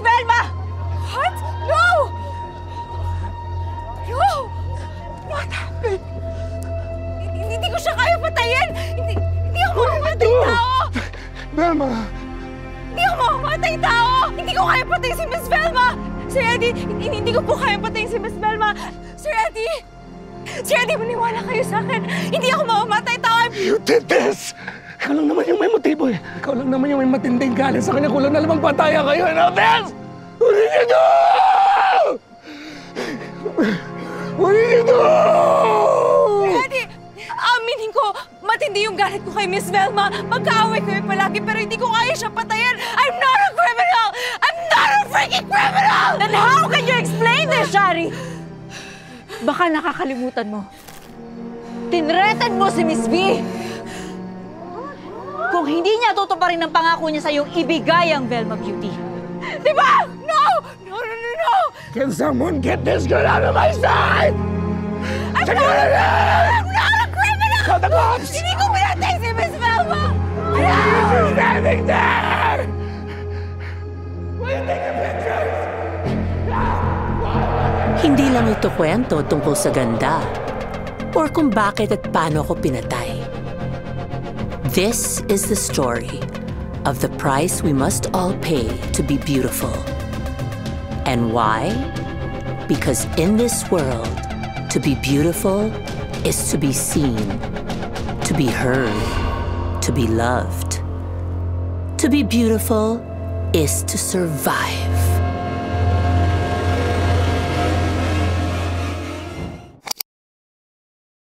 Velma! What? No! No! What happened? Hindi ko siya kaya patayin! Hindi ako mamamatay tao! Velma! Hindi ako mamamatay tao! Hindi ko kaya patayin si Miss Velma! Sir Eddie, hindi ko po kaya patayin si Miss Velma! Sir Eddie! Sir Eddie, maniwala kayo sa akin! Hindi ako mamamatay tao! You did this! Ikaw lang naman yung may motibo eh. Ikaw lang naman yung may matinding galit sa kanya. Kulang na lamang pataya kayo. Ano this? What did you do? What did you do? Sir Eddie, aminin ko, matindi yung galit ko kay Miss Velma. Magkaaway kami palagi pero hindi ko kaya siya patayin. I'm not a criminal! I'm not a freaking criminal! Then how can you explain this, Shari? Baka nakakalimutan mo. Tinretan mo si Miss V. Kung hindi niya tutuparin ang pangako niya sa iyong ibigay ang Velma Beauty. Diba? No! No, no, no, no! Can someone get this girl out of my sight? I'm not a criminal! Call the cops! Hindi ko pinatay si Miss Velma! You're standing there! Will you take a picture? Hindi lang ito kwento tungkol sa ganda or kung bakit at paano ko pinatay. This is the story of the price we must all pay to be beautiful. And why? Because in this world, to be beautiful is to be seen, to be heard, to be loved. To be beautiful is to survive.